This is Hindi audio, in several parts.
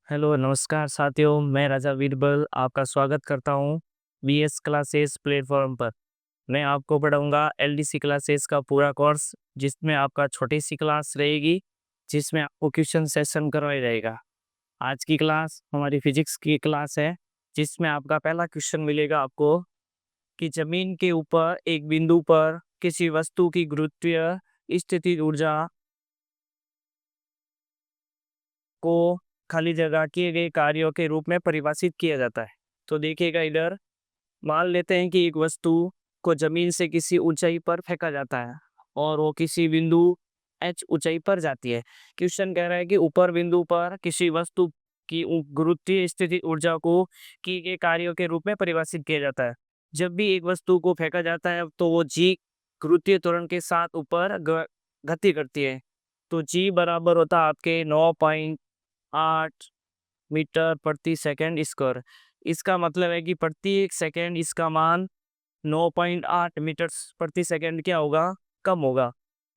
हेलो, नमस्कार साथियों, मैं राजा बीरबल आपका स्वागत करता हूँ बीएस क्लासेस प्लेटफ़ॉर्म पर। मैं आपको पढ़ाऊँगा एलडीसी क्लासेस का पूरा कोर्स, जिसमें आपका छोटी सी क्लास रहेगी, जिसमें आपको क्वेश्चन सेशन करवाया जाएगा। आज की क्लास हमारी फिजिक्स की क्लास है, जिसमें आपका पहला क्वेश्चन मिलेगा आपको कि ज़मीन के ऊपर एक बिंदु पर किसी वस्तु की गुरुत्वीय स्थिति ऊर्जा को खाली जगह किए गए कार्यों के रूप में परिभाषित किया जाता है। तो देखिएगा इधर, मान लेते हैं कि एक वस्तु को जमीन से किसी ऊंचाई पर फेंका जाता है और वो किसी बिंदु एच ऊंचाई पर जाती है। क्वेश्चन कह रहा है कि ऊपर बिंदु पर किसी वस्तु की गुरुत्वीय स्थिति ऊर्जा को किए गए कार्यों के रूप में परिभाषित किया जाता है। जब भी एक वस्तु को फेंका जाता है तो वो जी गुरुत्वीय त्वरण के साथ ऊपर गति करती है। तो जी बराबर होता है आपके 9.8 मीटर प्रति सेकंड स्क्वायर। इसका मतलब है कि प्रति एक सेकंड इसका मान 9.8 मीटर प्रति सेकंड क्या होगा, कम होगा।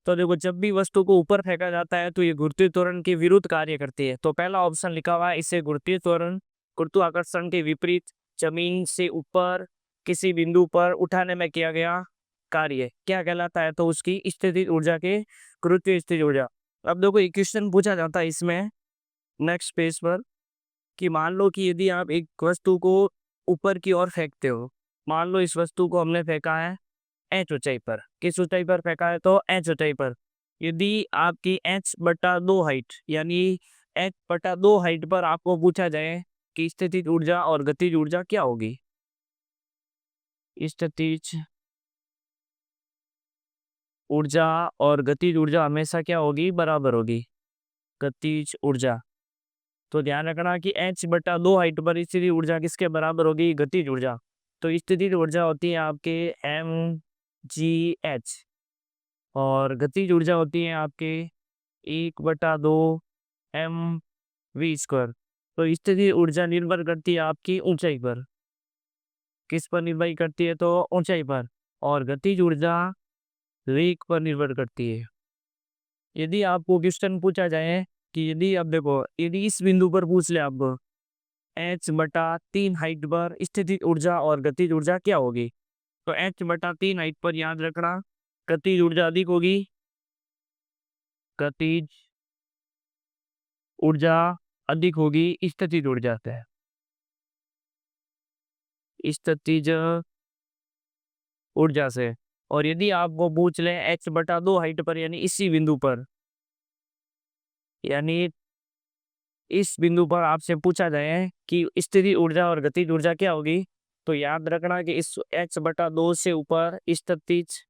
तो देखो, जब भी वस्तु को ऊपर फेंका जाता है तो ये गुरुत्वीय त्वरण के विरुद्ध कार्य करती है। तो पहला ऑप्शन लिखा हुआ है, इसे गुरुत्वीय त्वरण गुरुत्वाकर्षण के विपरीत जमीन से ऊपर किसी बिंदु पर उठाने में किया गया कार्य क्या कहलाता है, तो उसकी स्थितिज ऊर्जा के गुरुत्वीय स्थितिज ऊर्जा। अब देखो, एक क्वेश्चन पूछा जाता है इसमें नेक्स्ट पेज पर कि मान लो कि यदि आप एक वस्तु को ऊपर की ओर फेंकते हो। मान लो इस वस्तु को हमने फेंका है एच ऊंचाई पर। किस ऊंचाई पर फेंका है, तो एच ऊंचाई पर। यदि आपकी एच बटा दो हाइट यानी एच बटा दो हाइट पर आपको पूछा जाए कि स्थितिज ऊर्जा और गतिज ऊर्जा क्या होगी। स्थितिज ऊर्जा और गतिज ऊर्जा हमेशा क्या होगी, बराबर होगी गतिज ऊर्जा। तो ध्यान रखना कि एच बटा दो हाइट पर स्थिति ऊर्जा किसके बराबर होगी, गतिज ऊर्जा। तो स्थिति ऊर्जा होती है आपके एम जी एच और गतिज ऊर्जा होती है आपके 1/2 एम वी स्क्वायर। तो स्थिति ऊर्जा निर्भर करती है आपकी ऊंचाई पर। किस पर निर्भर करती है, तो ऊंचाई पर। और गतिज ऊर्जा वेग पर निर्भर करती है। यदि आपको क्वेश्चन पूछा जाए कि यदि अब देखो, यदि इस बिंदु पर पूछ ले आपको एच बटा तीन हाइट पर स्थितिज ऊर्जा और गतिज ऊर्जा क्या होगी, तो एच बटा तीन हाइट पर याद रखना गतिज ऊर्जा अधिक होगी। गतिज ऊर्जा अधिक होगी स्थितिज ऊर्जा से। स्थितिज ऊर्जा से। और यदि आपको पूछ ले एच बटा दो हाइट पर यानी इसी बिंदु पर, यानी इस बिंदु पर आपसे पूछा जाए कि स्थितिज ऊर्जा और गतिज ऊर्जा क्या होगी, तो याद रखना कि इस एच बटा दो से ऊपर स्थितिज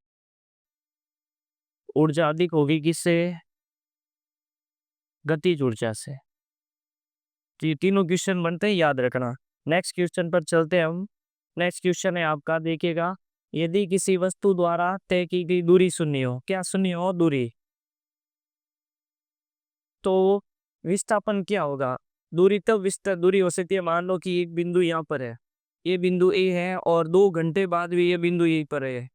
ऊर्जा अधिक होगी किससे, गतिज ऊर्जा से। तो ये तीनों क्वेश्चन बनते हैं, याद रखना। नेक्स्ट क्वेश्चन पर चलते हैं हम। नेक्स्ट क्वेश्चन है आपका, देखिएगा, यदि किसी वस्तु द्वारा तय की गई दूरी शून्य हो। क्या शून्य हो, दूरी, तो विस्थापन क्या होगा। दूरी तब विस्तार दूरी हो सकती है, मान लो कि एक बिंदु यहाँ पर है, ये बिंदु ए है और 2 घंटे बाद भी ये बिंदु यहीं पर है।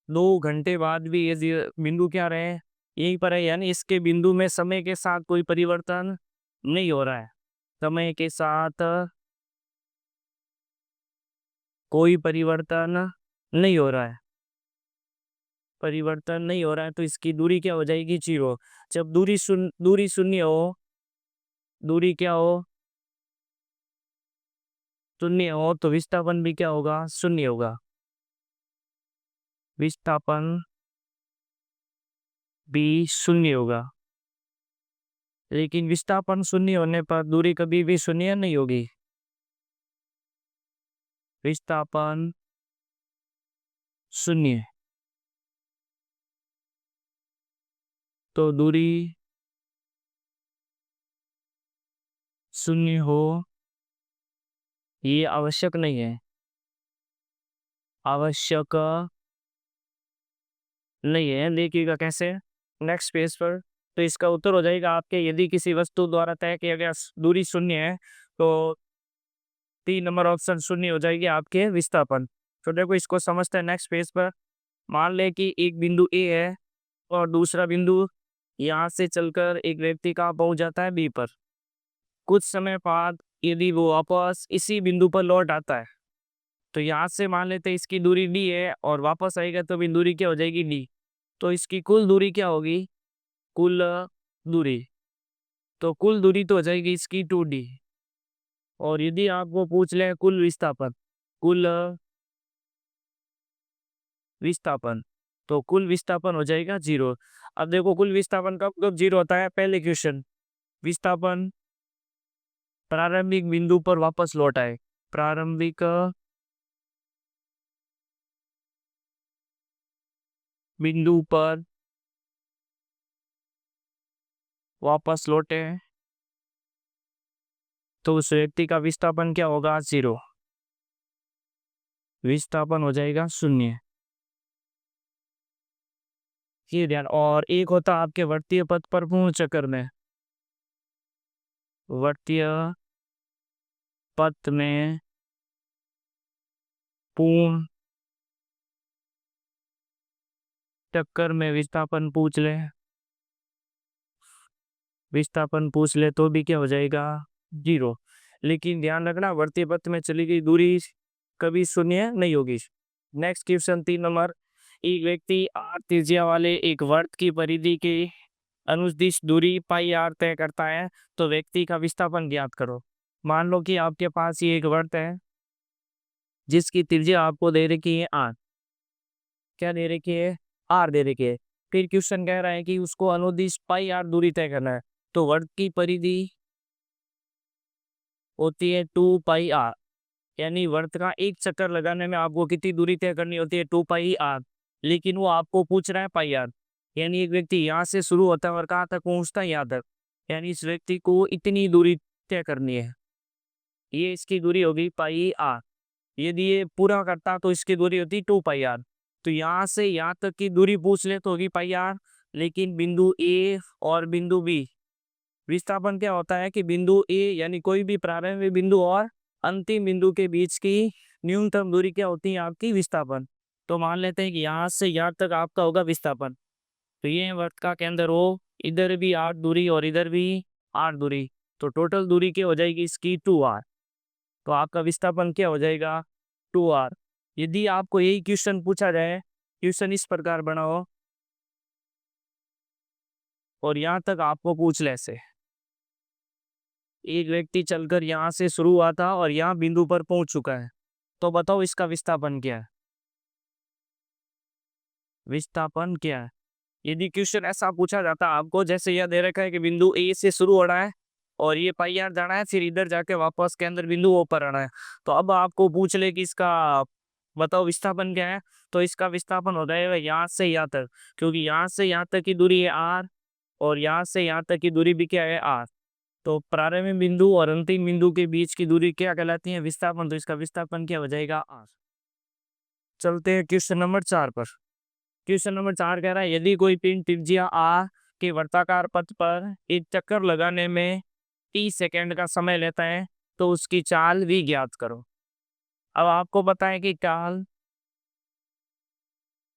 2 घंटे बाद भी ये बिंदु क्या रहे, यहीं पर है, यानी इसके बिंदु में समय के साथ कोई परिवर्तन नहीं हो रहा है। समय के साथ कोई परिवर्तन नहीं हो रहा है। परिवर्तन नहीं हो रहा है तो इसकी दूरी क्या हो जाएगी, जीरो। जब दूरी शून्य हो, दूरी क्या हो, शून्य हो, तो विस्थापन भी क्या होगा, शून्य होगा। विस्थापन भी शून्य होगा। लेकिन विस्थापन शून्य होने पर दूरी कभी भी शून्य नहीं होगी। विस्थापन शून्य, तो दूरी शून्य हो ये आवश्यक नहीं है। आवश्यक नहीं है, देखिएगा कैसे नेक्स्ट पेज पर। तो इसका उत्तर हो जाएगा आपके, यदि किसी वस्तु द्वारा तय किया गया दूरी शून्य है तो 3 नंबर ऑप्शन शून्य हो जाएगी आपके विस्थापन। तो देखो, इसको समझते हैं नेक्स्ट पेज पर। मान ले कि एक बिंदु ए है और दूसरा बिंदु यहाँ से चलकर एक व्यक्ति कहाँ पहुंच जाता है, बी पर। कुछ समय बाद यदि वो वापस इसी बिंदु पर लौट आता है, तो यहाँ से मान लेते हैं इसकी दूरी डी है और वापस आएगा तो भी दूरी क्या हो जाएगी डी। तो इसकी कुल दूरी क्या होगी, कुल दूरी, तो कुल दूरी तो हो जाएगी इसकी 2d। और यदि आपको पूछ ले कुल विस्थापन, कुल विस्थापन, तो कुल विस्थापन हो जाएगा 0। अब देखो कुल विस्थापन कब कब 0 होता है, पहले क्वेश्चन, विस्थापन प्रारंभिक बिंदु पर वापस लौट आए, प्रारंभिक बिंदु पर वापस लौटे, तो उस व्यक्ति का विस्थापन क्या होगा, 0, विस्थापन हो जाएगा 0। ये ध्यान। और एक होता आपके वर्तीय पथ पर पूर्ण चक्कर में, वर्तीय पथ में पूर्ण चक्कर में विस्थापन पूछ ले, विस्थापन पूछ ले तो भी क्या हो जाएगा, 0। लेकिन ध्यान रखना वर्तीय पथ में चली गई दूरी कभी शून्य नहीं होगी। नेक्स्ट क्वेश्चन 3 नंबर, एक व्यक्ति आर त्रिज्या वाले एक वर्त की परिधि के अनुदिश दूरी पाई आर तय करता है, तो व्यक्ति का विस्थापन ज्ञात करो। मान लो कि आपके पास ये एक वर्त है जिसकी त्रिज्या आपको दे रखी है आर, क्या दे रखी है, आर दे रखी है। फिर क्वेश्चन कह रहा है कि उसको अनुदिश पाई आर दूरी तय करना है, तो वर्त की परिधि होती है 2 पाई आर, यानी वर्त का एक चक्कर लगाने में आपको कितनी दूरी तय करनी होती है, 2 पाई आर। लेकिन वो आपको पूछ रहा है पाई आर, यानी एक व्यक्ति यहाँ से शुरू होता है और कहाँ तक पहुँचता है, यहाँ तक, यानी इस व्यक्ति को इतनी दूरी तय करनी है, ये इसकी दूरी होगी पाई आर। यदि ये पूरा करता तो इसकी दूरी होती 2 पाई आर। तो यहाँ से यहाँ तक की दूरी पूछ ले तो होगी पाई आर। लेकिन बिंदु ए और बिंदु बी, विस्थापन क्या होता है कि बिंदु ए यानी कोई भी प्रारंभिक बिंदु और अंतिम बिंदु के बीच की न्यूनतम दूरी क्या होती है, आपकी विस्थापन। तो मान लेते हैं कि यहाँ से यहाँ तक आपका होगा विस्थापन, तो ये वृत्त का केंद्र हो, इधर भी 8 दूरी और इधर भी 8 दूरी, तो टोटल दूरी क्या हो जाएगी इसकी 2r। तो आपका विस्थापन क्या हो जाएगा, 2r। यदि आपको यही क्वेश्चन पूछा जाए, क्वेश्चन इस प्रकार बनाओ और यहाँ तक आपको पूछ ले से, एक व्यक्ति चलकर यहाँ से शुरू हुआ था और यहाँ बिंदु पर पहुंच चुका है, तो बताओ इसका विस्थापन क्या है, विस्थापन क्या है। यदि क्वेश्चन ऐसा पूछा जाता आपको, जैसे यह दे रखा है कि बिंदु ए से शुरू हो रहा है और ये पाई आर जाना है, फिर इधर जाके वापस केंद्र बिंदु ओ पर आना है, तो अब आपको पूछ ले कि इसका बताओ विस्थापन क्या है, तो इसका विस्थापन हो जाएगा यहाँ से यहाँ तक, क्योंकि यहाँ से यहाँ तक की दूरी है आर और यहाँ से यहाँ तक की दूरी भी क्या है, आर। तो प्रारंभिक बिंदु और अंतिम बिंदु के बीच की दूरी क्या कहलाती है, विस्थापन। तो इसका विस्थापन क्या हो जाएगा, आर। चलते हैं क्वेश्चन नंबर 4 पर। क्वेश्चन नंबर 4 कह रहा है यदि कोई पिंड त्रिज्या आर के वर्ताकार पथ पर एक चक्कर लगाने में 30 सेकंड का समय लेता है, तो उसकी चाल भी ज्ञात करो। अब आपको पता है कि चाल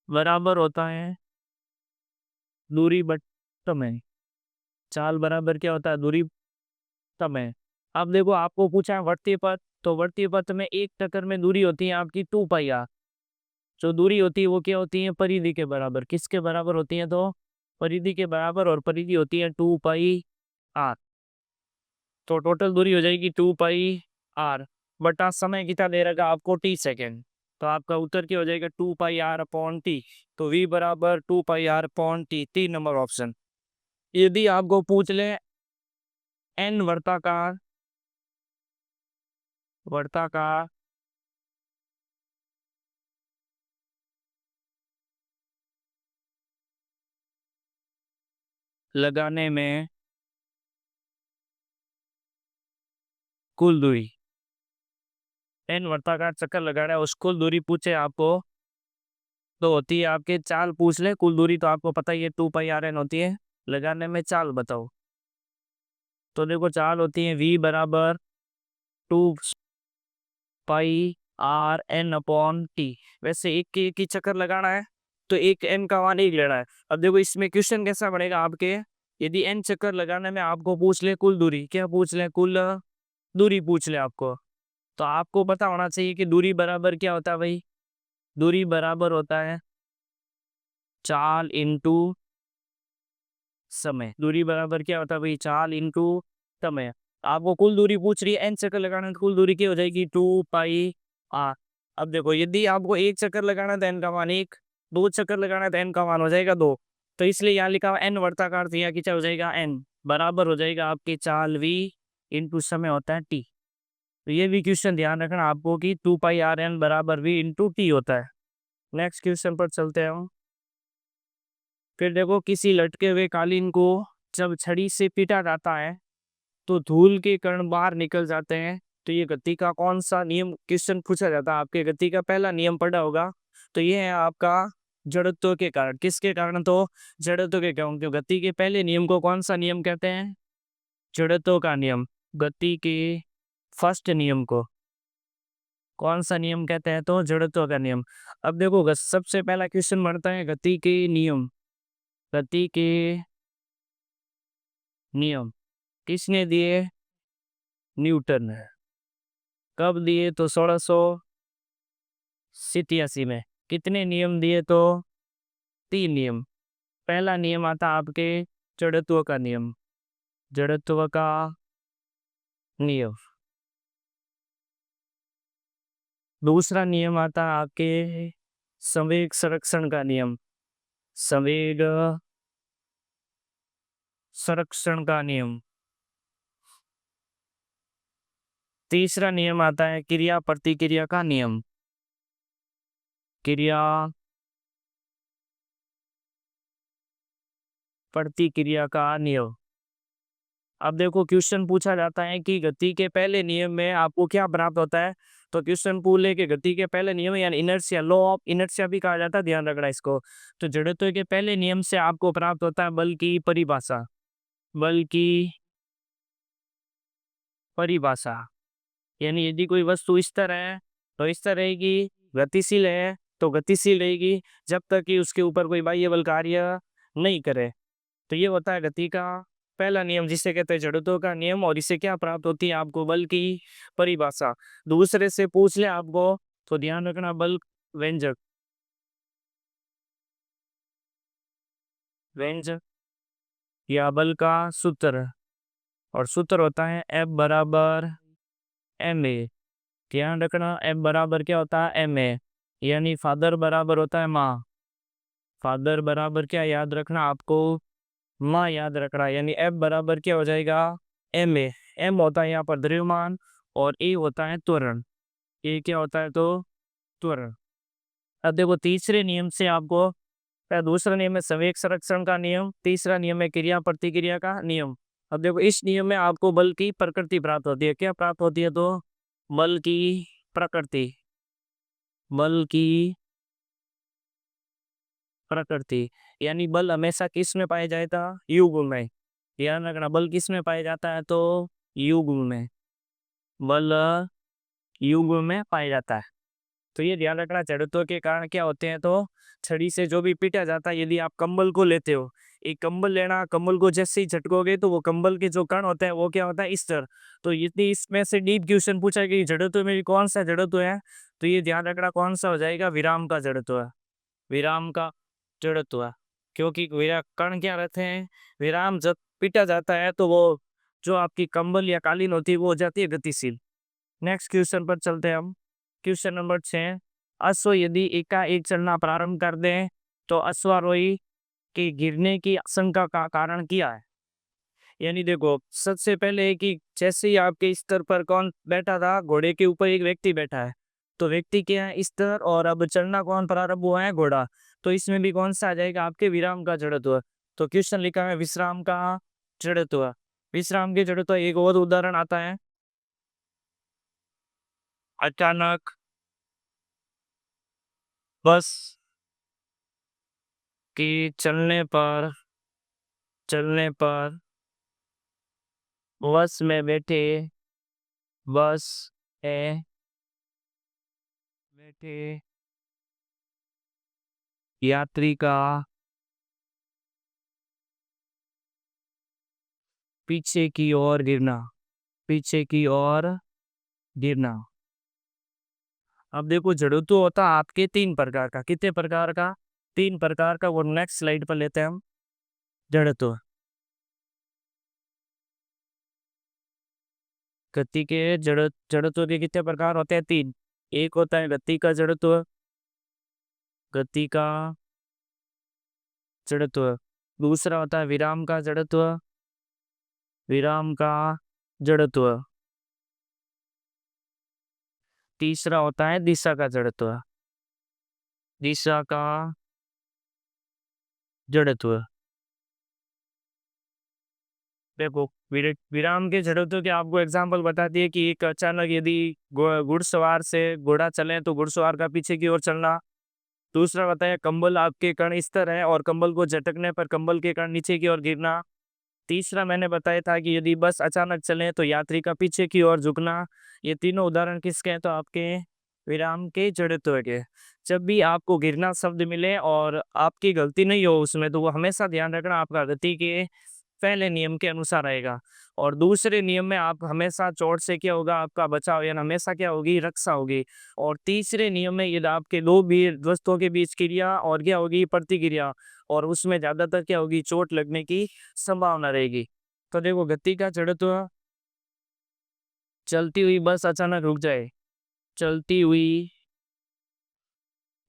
बराबर होता है दूरी बट समय, चाल बराबर क्या होता है, दूरी समय। अब देखो आपको पूछा है वर्तीय पथ, तो वर्तीय पथ में एक चक्कर में दूरी होती है आपकी 2 पाई आर। जो दूरी होती है वो क्या होती है, परिधि के बराबर। किसके बराबर होती है, तो परिधि के बराबर, और परिधि होती है 2 पाई आर। तो टोटल दूरी हो जाएगी 2 पाई आर बटा समय कितना दे रखा आपको, 30 सेकेंड। तो आपका उत्तर क्या हो जाएगा, 2 पाई आर अपॉन टी। तो v बराबर 2 pi R upon T, 3 number option. यदि आपको पूछ ले n वर्ताकार, वर्ताकार लगाने में कुल दूरी, n वर्ताकार चक्कर लगाना है, उस कुल दूरी पूछे आपको, तो होती है आपके चाल पूछ ले, कुल दूरी तो आपको पता ही है 2 पाई आर एन होती है, लगाने में चाल बताओ। तो देखो चाल होती है v बराबर 2 pi are N upon T. वैसे एक ही चक्कर लगाना है तो एक n का मान 1 लेना है। अब देखो इसमें क्वेश्चन कैसा बनेगा आपके, यदि n चक्कर लगाने में आपको पूछ ले कुल दूरी, क्या पूछ ले? कुल दूरी पूछ ले आपको, तो आपको पता होना चाहिए कि दूरी बराबर क्या होता है भाई? दूरी बराबर होता है चाल इंटू समय। दूरी बराबर क्या होता है भाई? चाल इंटू समय। आपको कुल दूरी पूछ रही है, n चक्कर लगाना है तो कुल दूरी क्या हो जाएगी? 2 पाई r। अब देखो, यदि आपको एक चक्कर लगाना है तो n का मान 1, 2 चक्कर लगाना है तो n का मान हो जाएगा 2। तो इसलिए यहाँ लिखा हुआ n वर्ताकार, तो यहाँ क्या हो जाएगा? n बराबर हो जाएगा आपके चाल v इंटू समय होता है t। तो ये भी क्वेश्चन ध्यान रखना आपको कि 2 पाई r n बराबर v इंटू टी होता है। नेक्स्ट क्वेश्चन पर चलते हैं हम। फिर देखो, किसी लटके हुए कालीन को जब छड़ी से पीटा जाता है तो धूल के कण बाहर निकल जाते हैं। तो ये गति का कौन सा नियम क्वेश्चन पूछा जाता है? आपके गति का पहला नियम पढ़ा होगा, तो ये है आपका जड़त्व के कारण। किसके कारण? तो जड़त्व के कारण। तो गति के पहले नियम को कौन सा नियम कहते हैं? जड़त्व का नियम। गति के फर्स्ट नियम को कौन सा नियम कहते हैं? तो जड़त्व का नियम। अब देखो, सबसे पहला क्वेश्चन बनता है गति के नियम। गति के नियम किसने दिए? न्यूटन ने। कब दिए? तो 1687 में। कितने नियम दिए? तो 3 नियम। पहला नियम आता आपके जड़त्व का नियम। जड़त्व का नियम। दूसरा नियम आता आपके संवेग संरक्षण का नियम। संवेग संरक्षण का नियम। तीसरा नियम आता है क्रिया प्रतिक्रिया का नियम। क्रिया प्रतिक्रिया का नियम। अब देखो, क्वेश्चन पूछा जाता है कि गति के पहले नियम में आपको क्या प्राप्त होता है? तो क्वेश्चन पूछे कि गति के पहले नियम यानी इनर्शिया, लॉ ऑफ इनर्शिया भी कहा जाता है, ध्यान रखना इसको। तो जड़त्व के पहले नियम से आपको प्राप्त होता है बल की परिभाषा। बल की परिभाषा यानी यदि कोई वस्तु स्थिर है तो स्थिर रहेगी, गतिशील है तो गतिशील रहेगी, जब तक कि उसके ऊपर कोई बाह्य बल कार्य नहीं करे। तो ये होता है गति का पहला नियम, जिसे कहते हैं जड़त्व का नियम। और इससे क्या प्राप्त होती है आपको? बल की परिभाषा। दूसरे से पूछ ले आपको तो ध्यान रखना, बल व्यंजक। व्यंजक या बल का सूत्र, और सूत्र होता है F बराबर ma। ध्यान रखना, F बराबर क्या होता है? ma, यानी फादर बराबर होता है माँ। फादर बराबर क्या याद रखना आपको? माँ याद रखना। यानी F बराबर क्या हो जाएगा? ma। m होता है यहाँ पर द्रव्यमान और a होता है त्वरण। a क्या होता है? तो त्वरण। अब देखो, तीसरे नियम से आपको, दूसरा नियम है संवेग संरक्षण का नियम, तीसरा नियम है क्रिया प्रतिक्रिया का नियम। अब देखो, इस नियम में आपको बल की प्रकृति प्राप्त होती है। क्या प्राप्त होती है? तो बल की प्रकृति। बल की प्रकृति यानी बल हमेशा किस में पाया जाता? युग्म में। ध्यान रखना, बल किस में पाया जाता है? तो युग्म में। बल युग्म में पाया जाता है। तो ये ध्यान रखना, जड़त्व के कारण क्या होते हैं? तो छड़ी से जो भी पीटा जाता है, यदि आप कंबल को लेते हो, एक कंबल लेना, कंबल को जैसे ही झटकोगे तो वो कंबल के जो कण होते हैं वो क्या होता है? स्तर। तो यदि इसमें से डीप क्वेश्चन पूछा कि जड़त्व में कौन सा जड़त्व है, तो ये ध्यान रखना कौन सा हो जाएगा? विराम का जड़त्व है। विराम का जड़त्व है। क्योंकि कण क्या रहते हैं? विराम जब पीटा जाता है तो वो जो आपकी कंबल या कालीन होती है वो हो जाती है गतिशील। नेक्स्ट क्वेश्चन पर चलते हैं हम। Question number 6। अश्व यदि एकाएक चलना प्रारंभ कर दें तो अश्वारोही के गिरने की आशंका का कारण क्या है? यानी देखो, सबसे पहले है कि जैसे ही आपके स्तर पर कौन बैठा था? घोड़े के ऊपर एक व्यक्ति बैठा है। तो व्यक्ति क्या है? स्तर। और अब चलना कौन प्रारंभ हुआ है? घोड़ा। तो इसमें भी कौन सा आ जाएगा? आपके विराम का जड़त्व। तो क्वेश्चन लिखा है विश्राम का जड़त्व। विश्राम के जड़त्व एक और उदाहरण आता है, अचानक बस कि चलने पर बस में बस में बैठे यात्री का पीछे की ओर गिरना, पीछे की ओर गिरना। अब देखो जड़त्व होता है आपके तीन प्रकार का, कितने प्रकार का? तीन प्रकार का। वो नेक्स्ट स्लाइड पर लेते हैं हम। जड़त्व, गति के जड़त्व के कितने प्रकार होते हैं? तीन। एक होता है गति का जड़त्व, गति का जड़त्व। दूसरा होता है विराम का जड़त्व, विराम का जड़त्व। तीसरा होता है दिशा का जड़त्व, दिशा का जड़त्व। देखो विराम के जड़त्व के आपको एग्जांपल बताती है कि एक अचानक यदि घुड़सवार से घोड़ा चले तो घुड़सवार का पीछे की ओर चलना। दूसरा बताया कंबल आपके कण स्थिर है और कंबल को झटकने पर कंबल के कण नीचे की ओर गिरना। तीसरा मैंने बताया था कि यदि बस अचानक चले तो यात्री का पीछे की ओर झुकना। ये तीनों उदाहरण किसके हैं? तो आपके विराम के जड़त्व के। जब भी आपको गिरना शब्द मिले और आपकी गलती नहीं हो उसमें, तो वो हमेशा ध्यान रखना आपका गति के पहले नियम के अनुसार रहेगा। और दूसरे नियम में आप हमेशा चोट से क्या होगा? आपका बचाव, यानी हमेशा क्या होगी? रक्षा होगी। और तीसरे नियम में यदि आपके दो भी वस्तुओं के बीच क्रिया और क्या होगी? प्रतिक्रिया, और उसमें ज्यादातर क्या होगी? चोट लगने की संभावना रहेगी। तो देखो गति का जड़त्व, चलती हुई बस अचानक रुक जाए, चलती हुई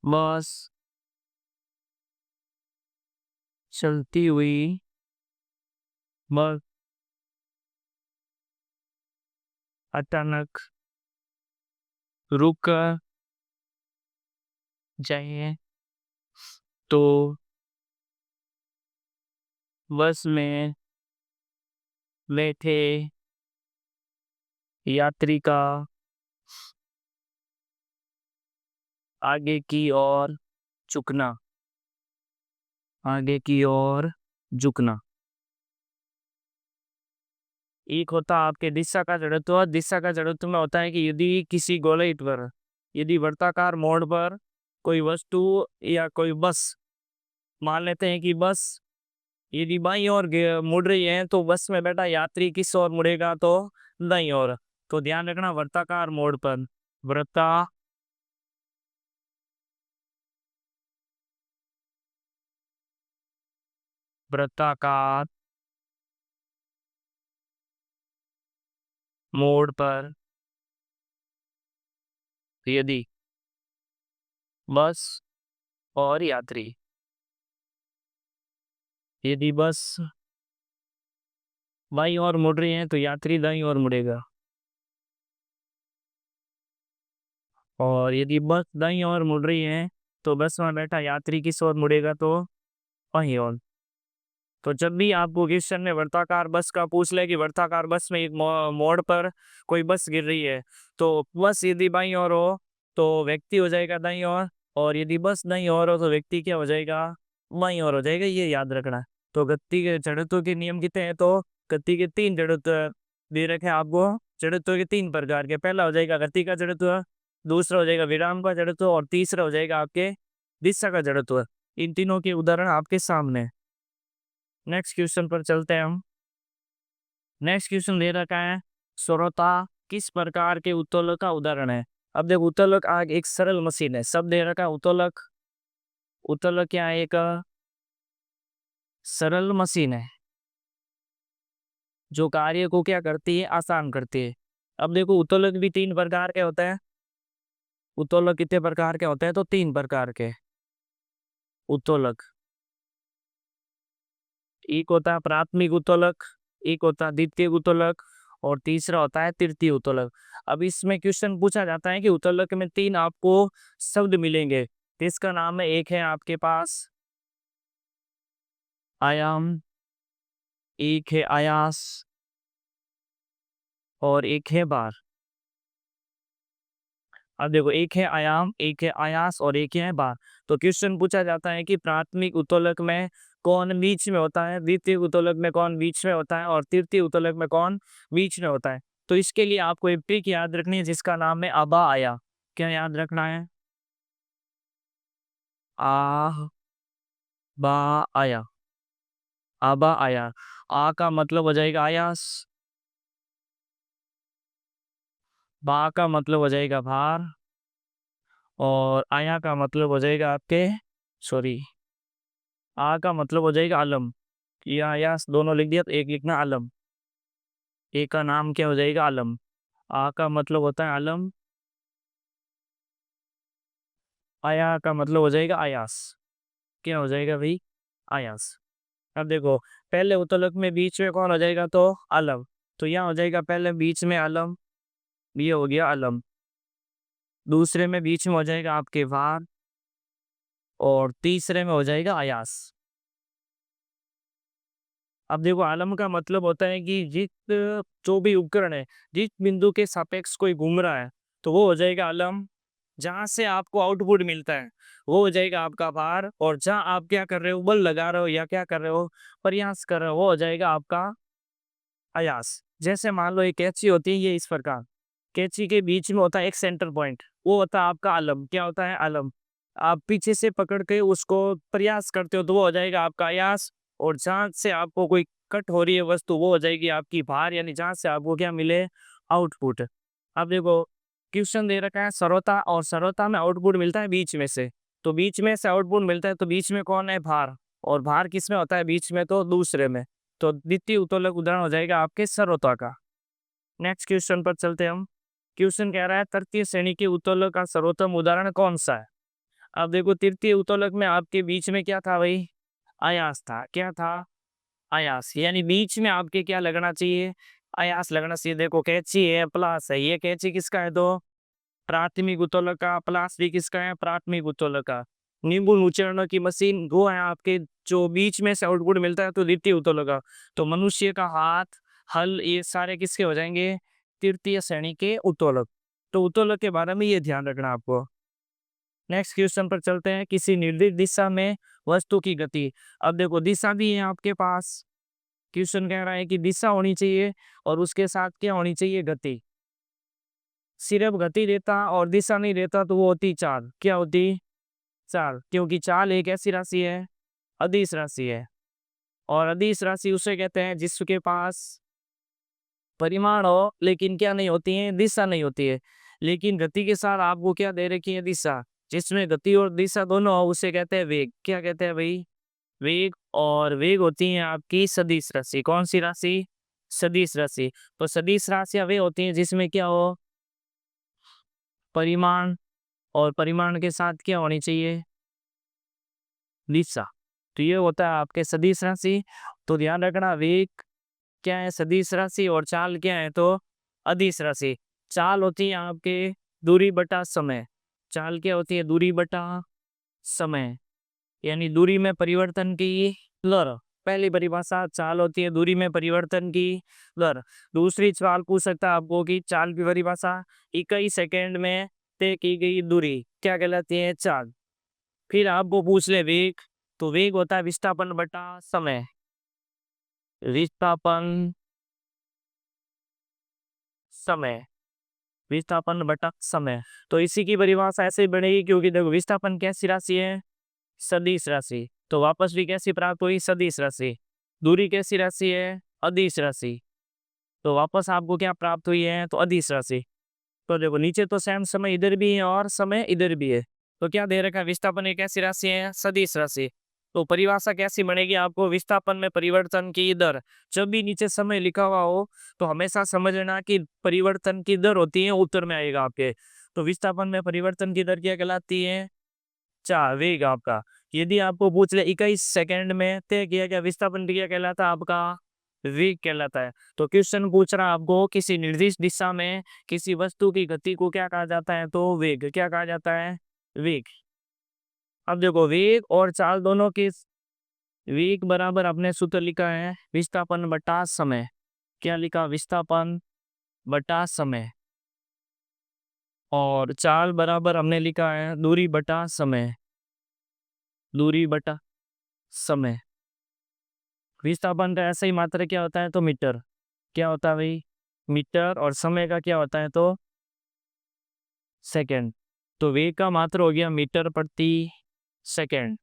बस, चलती हुई बस अचानक रुक जाए तो बस में बैठे यात्री का आगे की ओर झुकना, आगे की ओर झुकना। एक होता आपके दिशा का जड़त्व। दिशा का जड़त्व में होता है कि यदि किसी गोलाई पर, यदि वर्ताकार मोड़ पर कोई वस्तु या कोई बस, मान लेते हैं कि बस यदि बाईं ओर मुड़ रही है तो बस में बैठा यात्री किस ओर मुड़ेगा? तो दाईं ओर। तो ध्यान रखना वर्ताकार मोड़ पर, वृत्ताकार वृत्ताकार मोड़ पर यदि बस और यात्री, यदि बस बाईं ओर मुड़ रही है तो यात्री दाईं ओर मुड़ेगा। और यदि बस दाईं ओर मुड़ रही है तो बस में बैठा यात्री किस ओर मुड़ेगा? तो बाईं ओर। तो जब भी आपको क्वेश्चन में वर्ताकार बस का पूछ ले कि वर्ताकार बस में एक मोड़ पर कोई बस गिर रही है, तो बस यदि बाईं ओर हो तो व्यक्ति हो जाएगा दाईं ओर, और यदि बस दाईं ओर हो तो व्यक्ति क्या हो जाएगा? बाईं ओर हो जाएगा। ये याद रखना। तो गति के जड़त्व के नियम कितने हैं? तो गति के तीन जड़त्व दे रखे हैं आपको। जड़त्व के तीन प्रकार के, पहला हो जाएगा गति का जड़त्व, दूसरा हो जाएगा विराम का जड़त्व, और तीसरा हो जाएगा आपके दिशा का जड़त्व। इन तीनों के उदाहरण आपके सामने। नेक्स्ट क्वेश्चन पर चलते हैं हम। नेक्स्ट क्वेश्चन दे रखा है श्रोता किस प्रकार के उत्तोलक का उदाहरण है? अब देखो उत्तोलक आग एक सरल मशीन है, सब दे रखा है उत्तोलक। उत्तोलक क्या है? एक सरल मशीन है जो कार्य को क्या करती है? आसान करती है। अब देखो उत्तोलक भी तीन प्रकार के होते हैं। उत्तोलक कितने प्रकार के होते हैं? तो तीन प्रकार के उत्तोलक। एक होता है प्राथमिक उत्तोलक, एक होता है द्वितीयक उत्तोलक, और तीसरा होता है तृतीय उत्तोलक। अब इसमें क्वेश्चन पूछा जाता है कि उत्तोलक में तीन आपको शब्द मिलेंगे, तो इसका नाम है, एक है आपके पास आयाम, एक है आयास, और एक है बार। अब देखो एक है आयाम, एक है आयास, और एक है बार। तो क्वेश्चन पूछा जाता है कि प्राथमिक उत्तोलक में कौन बीच में होता है, द्वितीय उत्तोलक में कौन बीच में होता है, और तृतीय उत्तोलक में कौन बीच में होता है। तो इसके लिए आपको एक ट्रिक याद रखनी है जिसका नाम है अबा आया। क्या याद रखना है? आ बा आया। आबा आया। आ का मतलब हो जाएगा आयास, बा का मतलब हो जाएगा भार, और आया का मतलब हो जाएगा आपके, सॉरी, आ का मतलब हो जाएगा आलम। या आयास दोनों लिख दिया तो एक लिखना आलम। ए का नाम क्या हो जाएगा आलम। आ का मतलब होता है आलम, आया का मतलब हो जाएगा आयास। क्या हो जाएगा भाई, आयास। अब देखो, पहले उत्तलक में बीच में कौन हो जाएगा तो आलम, तो यहाँ हो जाएगा पहले बीच में आलम, ये हो गया आलम। दूसरे में बीच में हो जाएगा आपके वार, और तीसरे में हो जाएगा आयास। अब देखो, आलम का मतलब होता है कि जिस, जो भी उपकरण है जिस बिंदु के सापेक्ष कोई घूम रहा है तो वो हो जाएगा आलम। जहां से आपको आउटपुट मिलता है वो हो जाएगा आपका भार, और जहां आप क्या कर रहे हो, बल लगा रहे हो या क्या कर रहे हो, प्रयास कर रहे हो, वो हो जाएगा आपका अयास। जैसे मान लो एक कैंची होती है, ये इस प्रकार, कैंची के बीच में होता है एक सेंटर पॉइंट, वो होता है आपका आलम। क्या होता है आलम। आप पीछे से पकड़ के उसको प्रयास करते हो तो वो हो जाएगा आपका अयास। और जहां से आपको कोई कट हो रही है वस्तु, वो हो जाएगी आपकी भार, यानी जहां से आपको क्या मिले, आउटपुट। अब देखो, क्वेश्चन दे रखा है सरोता, और सरोता में आउटपुट मिलता है बीच में से, तो बीच में से आउटपुट मिलता है तो बीच में कौन है, भार। और भार किस में होता है, बीच में, तो दूसरे में। तो द्वितीय उत्तोलक उदाहरण हो जाएगा आपके सरोता का। नेक्स्ट क्वेश्चन पर चलते हैं हम। क्वेश्चन कह रहा है तृतीय श्रेणी के उत्तोलक का सर्वोत्तम उदाहरण कौन सा है। अब देखो, तृतीय उत्तोलक में आपके बीच में क्या था भाई, आयास था। क्या था, आयास, यानी बीच में आपके क्या लगना चाहिए, आयास लगना चाहिए। देखो, कैंची है, प्लास है, ये कैंची किसका है तो प्राथमिक उत्तोलक का, प्लास भी किसका है, प्राथमिक उत्तोलक का। नींबू उच्चारण की मशीन वो है आपके, जो बीच में से आउटपुट मिलता है तो द्वितीय उत्तोलक का। तो मनुष्य का हाथ, हल, ये सारे किसके हो जाएंगे, तृतीय श्रेणी के उत्तोलक। तो उत्तोलक के बारे में ये ध्यान रखना आपको। नेक्स्ट क्वेश्चन पर चलते हैं। किसी निर्दिष्ट दिशा में वस्तु की गति। अब देखो, दिशा भी है आपके पास। क्वेश्चन कह रहा है कि दिशा होनी चाहिए और उसके साथ क्या होनी चाहिए, गति। सिर्फ गति देता और दिशा नहीं देता तो वो होती चाल। क्या होती, चाल। क्योंकि चाल एक ऐसी राशि है, अदिश राशि है, और अदिश राशि उसे कहते हैं जिसके पास परिमाण हो लेकिन क्या नहीं होती है, दिशा नहीं होती है। लेकिन गति के साथ आपको क्या दे रखी है, दिशा। जिसमें गति और दिशा दोनों हो उसे कहते हैं वेग। क्या कहते हैं भाई, वेग। और वेग होती है आपकी सदिश राशि। कौन सी राशि, सदिश राशि। तो सदिश राशियां वे होती हैं जिसमें क्या हो, परिमाण, और परिमाण के साथ क्या होनी चाहिए, दिशा। तो ये होता है आपके सदिश राशि। तो ध्यान रखना, वेग क्या है, सदिश राशि, और चाल क्या है तो अदिश राशि। चाल होती है आपके दूरी बटा समय। चाल क्या होती है, दूरी बटा समय, यानी दूरी में परिवर्तन की दर। पहली परिभाषा, चाल होती है दूरी में परिवर्तन की दर। दूसरी सवाल पूछ सकता है आपको कि चाल की परिभाषा, इकाई सेकंड में तय की गई दूरी क्या कहलाती है, चाल। फिर आपको पूछ ले वेग, तो वेग होता है विस्थापन बटा समय। विस्थापन, समय, विस्थापन बटा समय। तो इसी की परिभाषा ऐसे ही बनेगी, क्योंकि देखो विस्थापन कैसी राशि है, सदिश राशि। तो वापस भी कैसी प्राप्त हुई, सदिश राशि। दूरी कैसी राशि है, अदिश राशि। तो वापस आपको क्या प्राप्त हुई है, तो अदिश राशि। तो देखो, नीचे तो सेम समय इधर भी है और समय इधर भी है। तो क्या दे रखा है, विस्थापन एक कैसी राशि है, सदिश राशि। तो परिभाषा कैसी बनेगी आपको, विस्थापन में परिवर्तन की दर। जब भी नीचे समय लिखा हुआ हो तो हमेशा समझना कि परिवर्तन की दर होती है, उत्तर में आएगा आपके। तो विस्थापन में परिवर्तन की दर क्या कहलाती है, चार, वेग आपका। यदि आपको पूछ ले 21 सेकंड में तय किया गया विस्थापन क्या कहलाता है, आपका वेग कहलाता है। तो क्वेश्चन पूछ रहा है आपको, किसी निर्दिष्ट दिशा में किसी वस्तु की गति को क्या कहा जाता है, तो वेग। क्या कहा जाता है, वेग। अब देखो, वेग और चाल दोनों के, वेग बराबर अपने सूत्र लिखा है विस्थापन बटा समय। क्या लिखा, विस्थापन बटा समय। और चाल बराबर हमने लिखा है दूरी बटा समय, दूरी बटा समय। विस्थापन का ऐसा ही मात्रा क्या होता है, तो मीटर। क्या होता है भाई, मीटर। और समय का क्या होता है तो सेकंड। तो वेग का मात्रा हो गया मीटर प्रति सेकंड।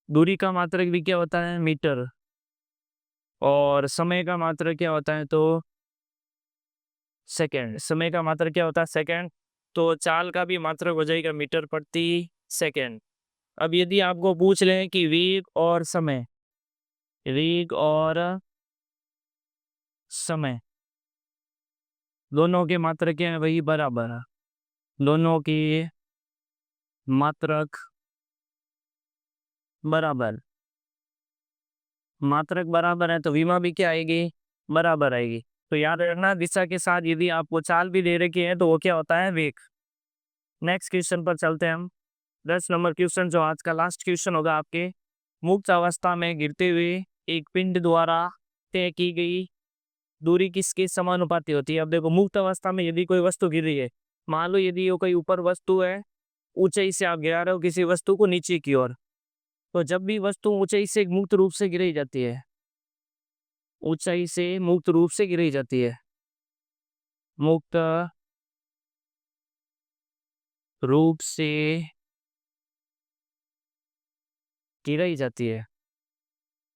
दूरी का मात्रक भी क्या होता है, मीटर। और समय का मात्रक क्या होता है, तो सेकंड। समय का मात्रक क्या होता है, सेकंड। तो चाल का भी मात्रक हो जाएगा मीटर प्रति सेकंड। अब यदि आपको पूछ लें कि वेग और समय, वेग और समय दोनों के मात्रक क्या है, वही बराबर है। दोनों की मात्रक बराबर, मात्रक बराबर है तो विमा भी क्या आएगी, बराबर आएगी। तो याद रखना दिशा के साथ यदि आपको चाल भी दे रखी है तो वो क्या होता है, वेग। नेक्स्ट क्वेश्चन पर चलते हैं हम। 10 नंबर क्वेश्चन जो आज का लास्ट क्वेश्चन होगा आपके। मुक्त अवस्था में गिरते हुए एक पिंड द्वारा तय की गई दूरी किसके समानुपाती होती है। अब देखो मुक्त अवस्था में यदि कोई वस्तु गिर रही है, मान लो यदि वो कोई ऊपर वस्तु है, ऊंचाई से आप गिरा रहे हो किसी वस्तु को नीचे की ओर, तो जब भी वस्तु ऊंचाई से मुक्त रूप से गिराई जाती है, ऊंचाई से मुक्त रूप से गिराई जाती है, मुक्त रूप से गिराई जाती है,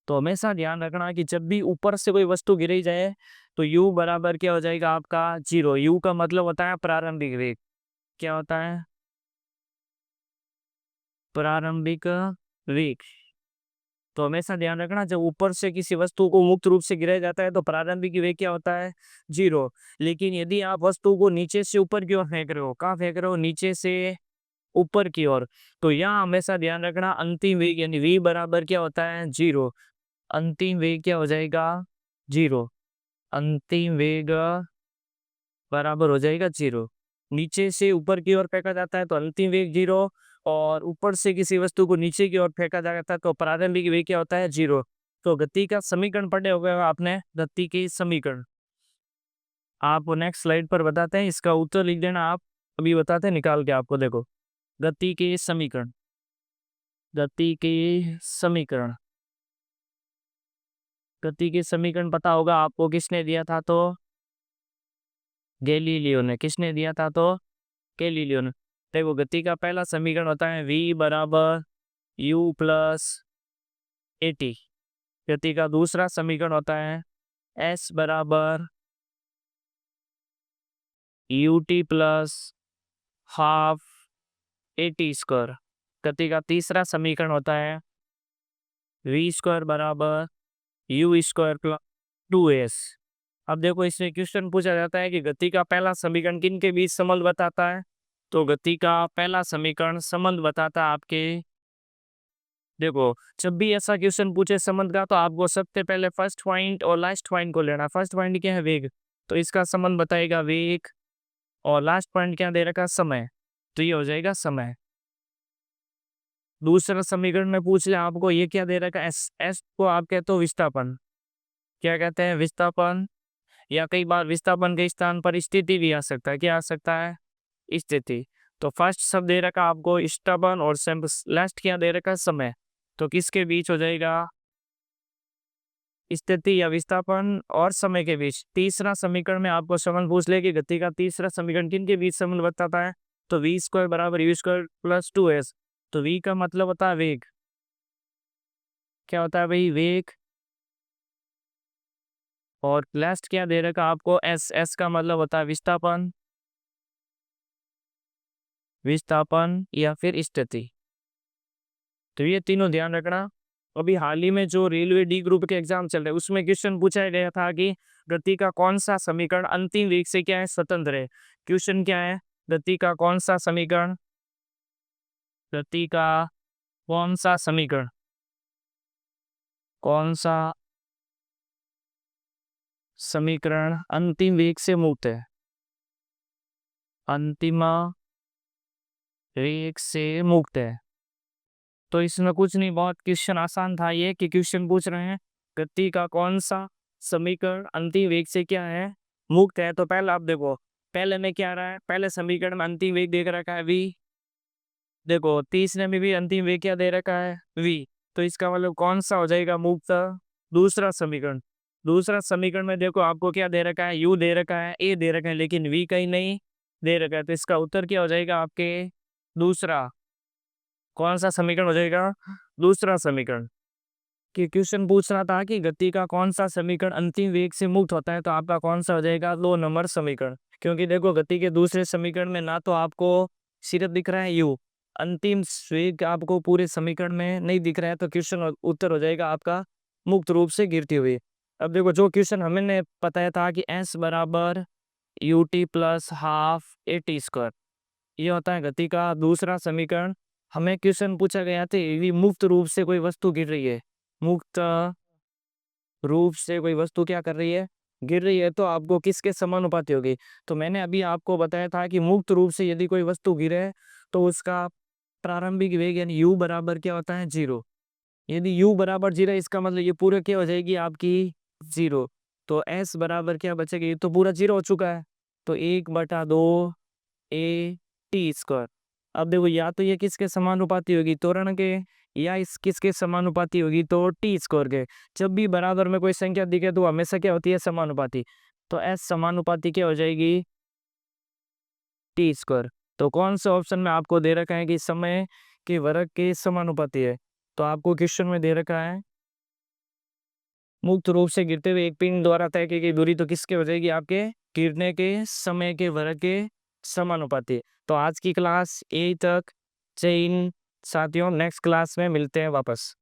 तो हमेशा ध्यान रखना कि जब भी ऊपर से कोई वस्तु गिराई जाए तो u बराबर क्या हो जाएगा आपका 0। u का मतलब होता है प्रारंभिक वेग। क्या होता है, प्रारंभिक वेग। तो हमेशा ध्यान रखना जब ऊपर से किसी वस्तु को मुक्त रूप से गिराया जाता है तो प्रारंभिक वेग क्या होता है, 0। लेकिन यदि आप वस्तु को नीचे से ऊपर की ओर फेंक रहे हो, कहाँ फेंक रहे हो, नीचे से ऊपर की ओर, तो यहाँ हमेशा ध्यान रखना अंतिम वेग यानी v बराबर क्या होता है, 0। अंतिम वेग क्या हो जाएगा, 0। अंतिम वेग बराबर हो जाएगा 0। नीचे से ऊपर की ओर फेंका जाता है तो अंतिम वेग 0, और ऊपर से किसी वस्तु को नीचे की ओर फेंका जाता है तो प्रारंभिक वेग क्या होता है, 0। तो गति का समीकरण पढ़े होगा आपने, गति के समीकरण आप नेक्स्ट स्लाइड पर बताते हैं, इसका उत्तर लिख देना आप। अभी बताते हैं निकाल के आपको। देखो गति के समीकरण, गति के समीकरण, गति के समीकरण पता होगा आपको, किसने दिया था, तो गैलीलियो ने। किसने दिया था, तो गैलीलियो ने। देखो गति का पहला समीकरण होता है v बराबर u प्लस at। गति का दूसरा समीकरण होता है s बराबर ut plus half at square. गति का तीसरा समीकरण होता है v स्क्वायर बराबर u स्क्वायर प्लस 2s। अब देखो इसमें क्वेश्चन पूछा जाता है कि गति का पहला समीकरण किन के बीच संबंध बताता है। तो गति का पहला समीकरण संबंध बताता है आपके, देखो जब भी ऐसा क्वेश्चन पूछे संबंध का तो आपको सबसे पहले फर्स्ट पॉइंट और लास्ट पॉइंट को लेना। फर्स्ट पॉइंट क्या है, वेग, तो इसका संबंध बताएगा वेग, और लास्ट पॉइंट क्या दे रखा, समय, तो ये हो जाएगा समय। दूसरा समीकरण में पूछ ले आपको ये क्या दे रखा, एस। एस को आप कहते हो विस्थापन। क्या कहते हैं, विस्थापन, या कई बार विस्थापन के स्थान पर स्थिति भी आ सकता है। क्या आ सकता है, स्थिति। तो फर्स्ट शब्द दे रखा आपको विस्थापन, और लास्ट क्या दे रखा, समय। तो किसके बीच हो जाएगा, स्थिति या विस्थापन और समय के बीच। तीसरा समीकरण में आपको संबंध पूछ ले कि गति का तीसरा समीकरण किन के बीच संबंध बताता है, तो v स्क्वायर बराबर u स्क्वायर प्लस 2s। तो v का मतलब होता है वेग। क्या होता है भाई, वेग। और लास्ट क्या दे रखा आपको, s। s का मतलब होता है विस्थापन, विस्थापन या फिर स्थिति। तो ये तीनों ध्यान रखना। अभी हाल ही में जो रेलवे डी ग्रुप के एग्जाम चल रहे उसमें क्वेश्चन पूछा गया था कि गति का कौन सा समीकरण अंतिम वेग से क्या है, स्वतंत्र है। क्वेश्चन क्या है, गति का कौन सा समीकरण, गति का कौन सा समीकरण, कौन सा समीकरण अंतिम वेग से मुक्त है, अंतिम वेग से मुक्त है। तो इसमें कुछ नहीं, बहुत क्वेश्चन आसान था ये, कि क्वेश्चन पूछ रहे हैं गति का कौन सा समीकरण अंतिम वेग से क्या है, मुक्त है। तो पहले आप देखो, पहले में क्या आ रहा है, पहले समीकरण में अंतिम वेग देख रखा है v। देखो तीसरे में भी अंतिम वेग क्या दे रखा है, v। तो इसका मतलब कौन सा हो जाएगा मुक्त, दूसरा समीकरण। दूसरा समीकरण में देखो आपको क्या दे रखा है, u दे रखा है, a दे रखा है, लेकिन v कहीं नहीं दे रखा है। तो इसका उत्तर क्या हो जाएगा आपके, दूसरा। कौन सा समीकरण हो जाएगा, दूसरा समीकरण। कि क्वेश्चन पूछ रहा था कि गति का कौन सा समीकरण अंतिम वेग से मुक्त होता है, तो आपका कौन सा हो जाएगा, 2 नंबर समीकरण। क्योंकि देखो गति के दूसरे समीकरण में ना तो आपको सिर्फ दिख रहा है u, अंतिम वेग आपको पूरे समीकरण में नहीं दिख रहा है, तो क्वेश्चन उत्तर हो जाएगा आपका मुक्त रूप से गिरती हुई। अब देखो जो क्वेश्चन हमने बताया था कि s बराबर U T plus half A T square, ये होता है गति का दूसरा समीकरण। हमें क्वेश्चन पूछा गया था यदि मुक्त रूप से कोई वस्तु गिर रही है, मुक्त रूप से कोई वस्तु क्या कर रही है, गिर रही है, तो आपको किसके समानुपाती होगी। तो मैंने अभी आपको बताया था कि मुक्त रूप से यदि कोई वस्तु गिरे तो उसका प्रारंभिक वेग यानी u बराबर क्या होता है, 0। यदि u बराबर 0 इसका मतलब ये पूरे क्या हो जाएगी आपकी 0। तो s बराबर क्या बचेगा, ये तो पूरा 0 हो चुका है, तो 1/2 ए टी स्क्वायर। अब देखो या तो ये किसके समानुपाती होगी, त्वरण के, या इस किसके समानुपाती होगी, तो टी स्क्वायर के। जब भी बराबर में कोई संख्या दिखे तो हमेशा क्या होती है, समानुपाती। तो एस समानुपाती क्या हो जाएगी, टी स्क्वायर। तो कौन सा ऑप्शन में आपको दे रखा है कि समय के वर्ग के समानुपाती है, तो आपको क्वेश्चन में दे रखा है मुक्त रूप से गिरते हुए एक पिंड द्वारा तय की गई दूरी, तो किसके हो जाएगी, आपके गिरने के समय के वर्ग के समानुपाती। तो आज की क्लास यही तक। जय हिंद साथियों, नेक्स्ट क्लास में मिलते हैं वापस।